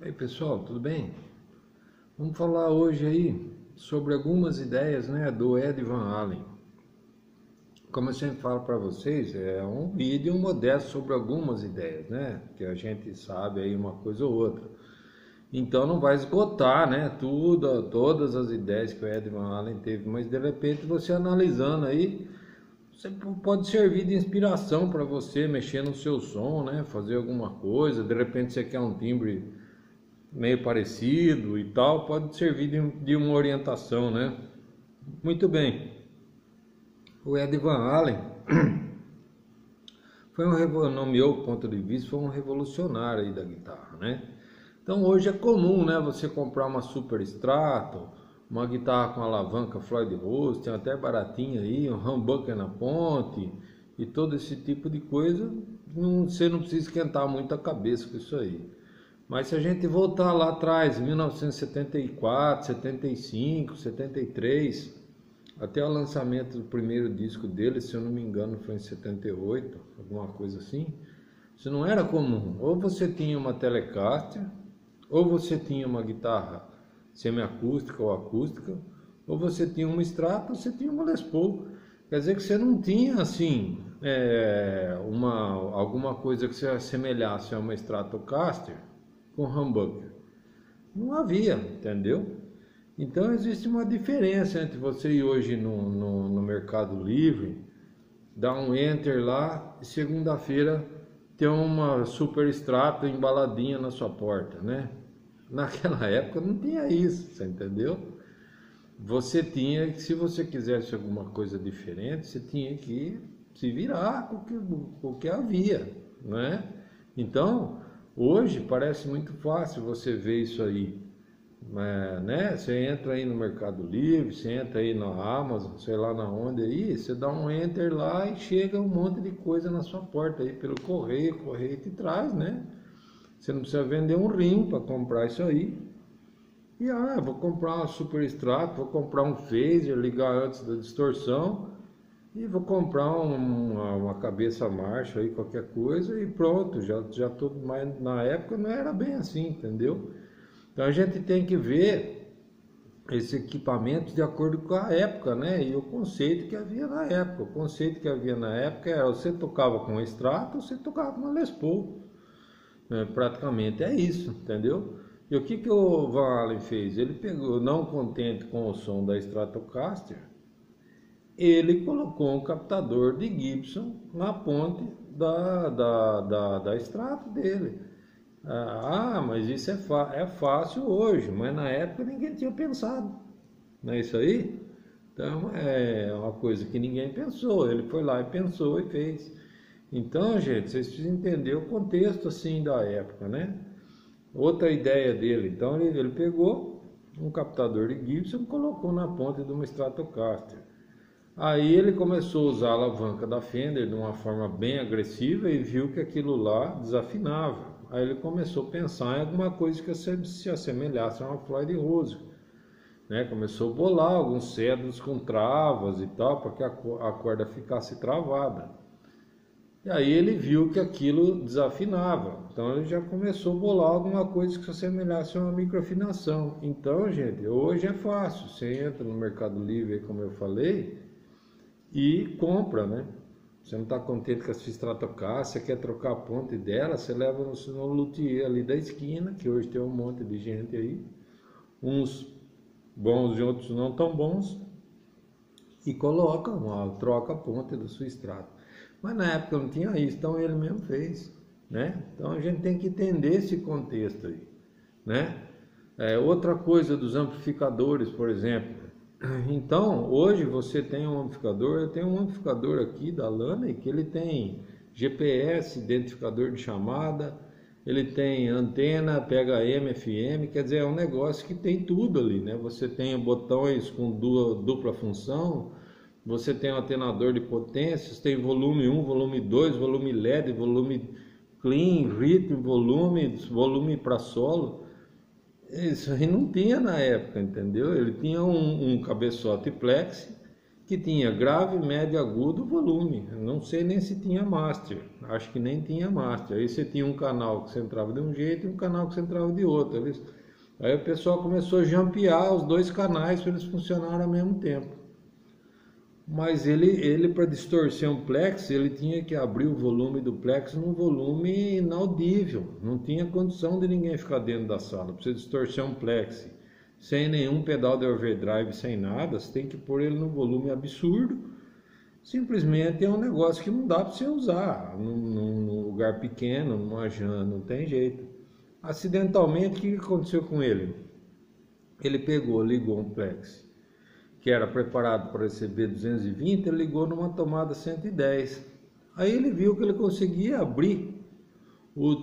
E aí pessoal, tudo bem? Vamos falar hoje aí sobre algumas ideias, né, do Ed Van Halen. Como eu sempre falo para vocês, é um vídeo modesto sobre algumas ideias, né, que a gente sabe aí uma coisa ou outra. Então não vai esgotar, né, todas as ideias que o Ed Van Halen teve, mas de repente você analisando aí, você pode servir de inspiração para você mexer no seu som, né, fazer alguma coisa. De repente você quer um timbre meio parecido e tal, pode servir de uma orientação, né? Muito bem. O Ed Van Halen no meu ponto de vista, foi um revolucionário aí da guitarra, né? Então hoje é comum, né, você comprar uma Super Strato, uma guitarra com alavanca Floyd Rose, tem até baratinha aí, um humbucker na ponte e todo esse tipo de coisa. Você não precisa esquentar muito a cabeça com isso aí. Mas se a gente voltar lá atrás, 1974, 75, 73, até o lançamento do primeiro disco dele, se eu não me engano foi em 78, alguma coisa assim, isso não era comum. Ou você tinha uma Telecaster, ou você tinha uma guitarra semiacústica ou acústica, ou você tinha uma Strata, ou você tinha uma Les Paul. Quer dizer que você não tinha assim alguma coisa que se assemelhasse a uma Stratocaster com humbucker. Não havia, entendeu? Então existe uma diferença entre você ir hoje no Mercado Livre, dar um enter lá e segunda-feira ter uma Super Strato embaladinha na sua porta, né? Naquela época não tinha isso, você entendeu? Você tinha que, se você quisesse alguma coisa diferente, você tinha que se virar com o que havia, né? Então, hoje parece muito fácil você ver isso aí, né? Você entra aí no Mercado Livre, você entra aí na Amazon, sei lá na onde aí, você dá um enter lá e chega um monte de coisa na sua porta aí pelo correio, o correio te traz, né? Você não precisa vender um rim para comprar isso aí. E vou comprar uma Super Strato, vou comprar um phaser, ligar antes da distorção, e vou comprar uma cabeça Marshall aí, qualquer coisa, e pronto, já tô, mas na época não era bem assim, entendeu? Então a gente tem que ver esse equipamento de acordo com a época, né? E o conceito que havia na época. O conceito que havia na época era você tocava com uma Strata, você tocava com uma Les Paul. Praticamente é isso, entendeu? E o que o Van Halen fez? Ele pegou, não contente com o som da Stratocaster, ele colocou um captador de Gibson na ponte da Strato dele. Mas isso é fácil hoje, mas na época ninguém tinha pensado, não é isso aí? Então é uma coisa que ninguém pensou, ele foi lá e pensou e fez. Então, gente, vocês precisam entender o contexto assim da época, né? Outra ideia dele, então ele pegou um captador de Gibson e colocou na ponta de uma Stratocaster. Aí ele começou a usar a alavanca da Fender de uma forma bem agressiva e viu que aquilo lá desafinava. Aí ele começou a pensar em alguma coisa que se assemelhasse a uma Floyd Rose, né? Começou a bolar alguns cédulos com travas e tal, para que a corda ficasse travada. E aí ele viu que aquilo desafinava, então ele já começou a bolar alguma coisa que se assemelhasse a uma microafinação. Então, gente, hoje é fácil, você entra no Mercado Livre, como eu falei, e compra, né? Você não está contente com a sua Stratocaster, você quer trocar a ponte dela, você leva no luthier ali da esquina, que hoje tem um monte de gente aí, uns bons e outros não tão bons, e coloca, troca a ponte da sua Strato. Mas na época não tinha isso, então ele mesmo fez, né? Então a gente tem que entender esse contexto aí, né? Outra coisa dos amplificadores, por exemplo. Então, hoje você tem um amplificador, eu tenho um amplificador aqui da Laney, que ele tem GPS, identificador de chamada, ele tem antena, PHM, FM, quer dizer, é um negócio que tem tudo ali, né? Você tem botões com dupla função, você tem um atenador de potências, tem volume 1, volume 2, volume LED, volume clean, ritmo, volume para solo. Isso aí não tinha na época, entendeu? Ele tinha um cabeçote plex que tinha grave, médio, agudo, volume. Não sei nem se tinha master, acho que nem tinha master. Aí você tinha um canal que você entrava de um jeito e um canal que você entrava de outro. Aí o pessoal começou a jampear os dois canais para eles funcionarem ao mesmo tempo. Mas ele para distorcer um plex, ele tinha que abrir o volume do plex num volume inaudível. Não tinha condição de ninguém ficar dentro da sala. Para você distorcer um plex sem nenhum pedal de overdrive, sem nada, você tem que pôr ele num volume absurdo. Simplesmente é um negócio que não dá para você usar num lugar pequeno, numa jam, não tem jeito. Acidentalmente, o que aconteceu com ele? Ele pegou, ligou um plex que era preparado para receber 220, ele ligou numa tomada 110. Aí ele viu que ele conseguia abrir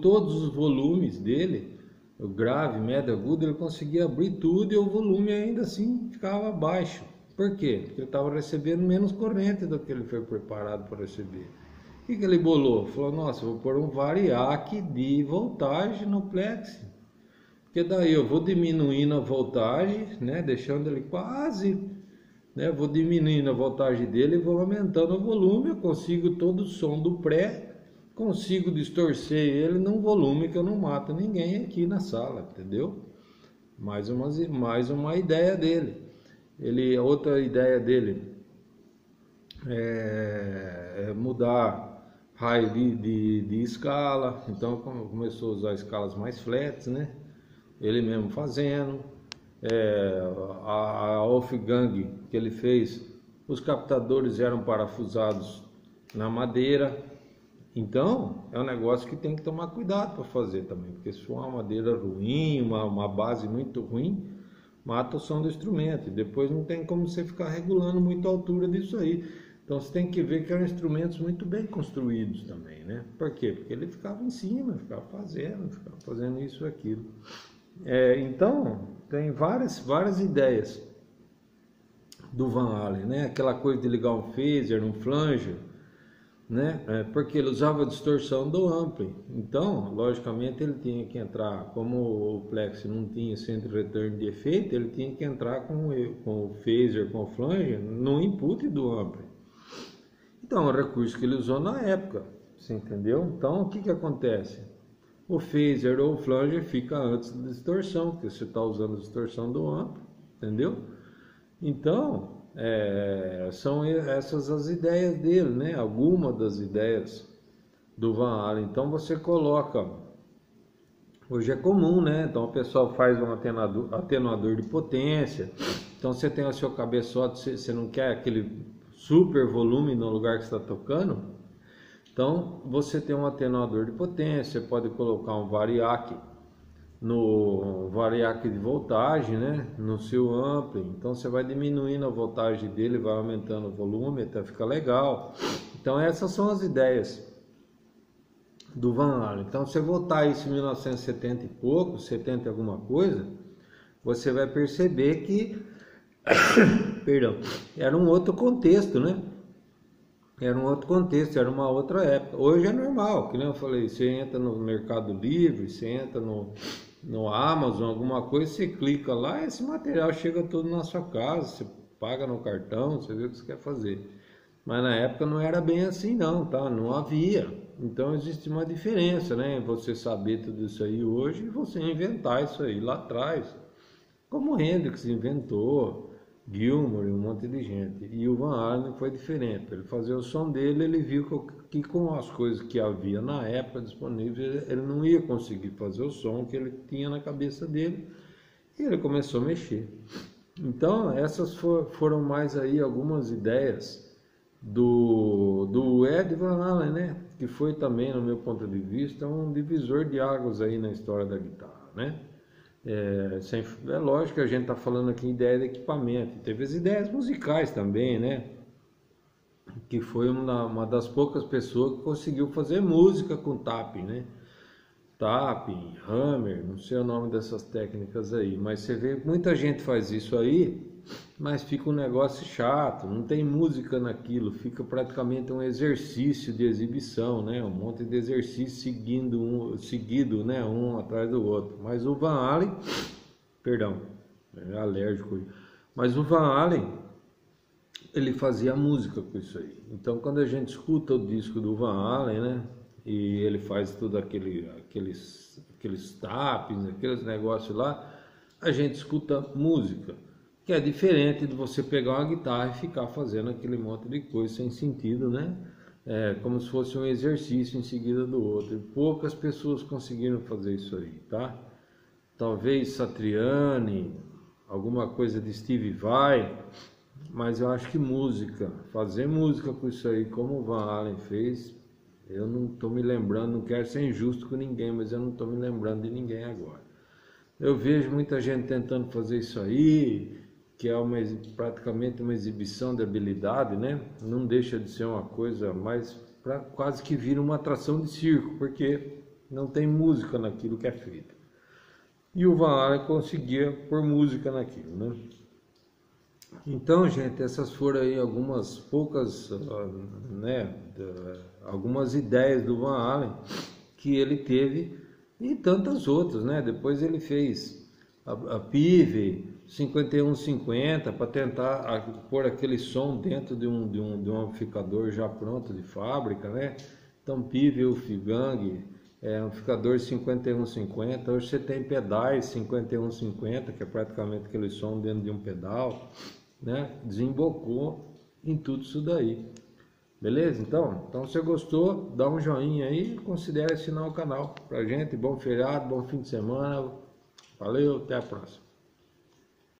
todos os volumes dele, o grave, médio, agudo, ele conseguia abrir tudo e o volume ainda assim ficava baixo. Por quê? Porque ele estava recebendo menos corrente do que ele foi preparado para receber. O que ele bolou? Falou, nossa, vou pôr um variac de voltagem no plex. Porque daí eu vou diminuindo a voltagem, né, deixando ele quase, né, vou diminuindo a voltagem dele e vou aumentando o volume, eu consigo todo o som do pré, consigo distorcer ele num volume que eu não mato ninguém aqui na sala, entendeu? Mais uma ideia dele. Outra ideia dele é mudar raio de escala, então começou a usar escalas mais flats, né? Ele mesmo fazendo. A Wolfgang que ele fez, os captadores eram parafusados na madeira. Então é um negócio que tem que tomar cuidado para fazer também, porque se for uma madeira ruim, uma base muito ruim, mata o som do instrumento, e depois não tem como você ficar regulando muito a altura disso aí. Então você tem que ver que eram instrumentos muito bem construídos também, né? Por quê? Porque ele ficava em cima, ficava fazendo isso e aquilo. Então tem várias ideias do Van Halen, né? Aquela coisa de ligar um phaser, um flanger, né? Porque ele usava a distorção do ampli. Então, logicamente, ele tinha que entrar, como o Plex não tinha centro de retorno de efeito, ele tinha que entrar com o phaser, com o flanger, no input do ampli. Então, é um recurso que ele usou na época, você entendeu? Então, o que acontece? O phaser ou o flanger fica antes da distorção, porque você está usando a distorção do ampli, entendeu? Então, são essas as ideias dele, né? Algumas das ideias do Van Halen. Então você coloca, hoje é comum, né? Então o pessoal faz um atenuador de potência. Então você tem o seu cabeçote, você não quer aquele super volume no lugar que está tocando. Então você tem um atenuador de potência, você pode colocar um variac no variac de voltagem, né, no seu ampli. Então você vai diminuindo a voltagem dele, vai aumentando o volume até ficar legal. Então essas são as ideias do Van Halen. Então se você voltar isso em 1970 e pouco, 70 e alguma coisa, você vai perceber que perdão, era um outro contexto, né? Era um outro contexto, era uma outra época. Hoje é normal, que nem eu falei, você entra no Mercado Livre, você entra no Amazon, alguma coisa, você clica lá, esse material chega todo na sua casa, você paga no cartão, você vê o que você quer fazer. Mas na época não era bem assim não, tá? Não havia. Então existe uma diferença, né? Você saber tudo isso aí hoje e você inventar isso aí lá atrás. Como o Hendrix inventou, Gilmour e um monte de gente. E o Van Halen foi diferente. Ele fazia o som dele, ele viu que com as coisas que havia na época disponíveis, ele não ia conseguir fazer o som que ele tinha na cabeça dele. E ele começou a mexer. Então, essas foram mais aí algumas ideias do Ed Van Halen, né? Que foi também, no meu ponto de vista, um divisor de águas aí na história da guitarra, né? É lógico que a gente está falando aqui em ideia de equipamento. Teve as ideias musicais também, né? Que foi uma das poucas pessoas que conseguiu fazer música com tapping, né? Tapping, hammer, não sei o nome dessas técnicas aí. Mas você vê, muita gente faz isso aí, mas fica um negócio chato, não tem música naquilo, fica praticamente um exercício de exibição, né? Um monte de exercício seguido, né? Um atrás do outro. Mas o Van Halen, perdão, é alérgico, mas o Van Halen, ele fazia música com isso aí. Então, quando a gente escuta o disco do Van Halen, né, e ele faz tudo aqueles taps, aqueles negócios lá, a gente escuta música, que é diferente de você pegar uma guitarra e ficar fazendo aquele monte de coisa sem sentido, né? É como se fosse um exercício em seguida do outro. E poucas pessoas conseguiram fazer isso aí, tá? Talvez Satriani, alguma coisa de Steve Vai, mas eu acho que música, fazer música com isso aí, como o Van Halen fez, eu não estou me lembrando, não quero ser injusto com ninguém, mas eu não estou me lembrando de ninguém agora. Eu vejo muita gente tentando fazer isso aí, que é praticamente uma exibição de habilidade, né? Não deixa de ser uma coisa mais, quase que vira uma atração de circo, porque não tem música naquilo que é feito. E o Van Halen conseguia pôr música naquilo, né? Então, gente, essas foram aí algumas poucas, né, algumas ideias do Van Halen que ele teve e tantas outras, né? Depois ele fez a Pive 5150 para tentar pôr aquele som dentro de um amplificador já pronto de fábrica, né? Então Pive Wolfgang, amplificador 5150, hoje você tem pedais 5150, que é praticamente aquele som dentro de um pedal, né? Desembocou em tudo isso daí. Beleza? Então se você gostou, dá um joinha aí e considere assinar o canal pra gente. Bom feriado, bom fim de semana. Valeu, até a próxima.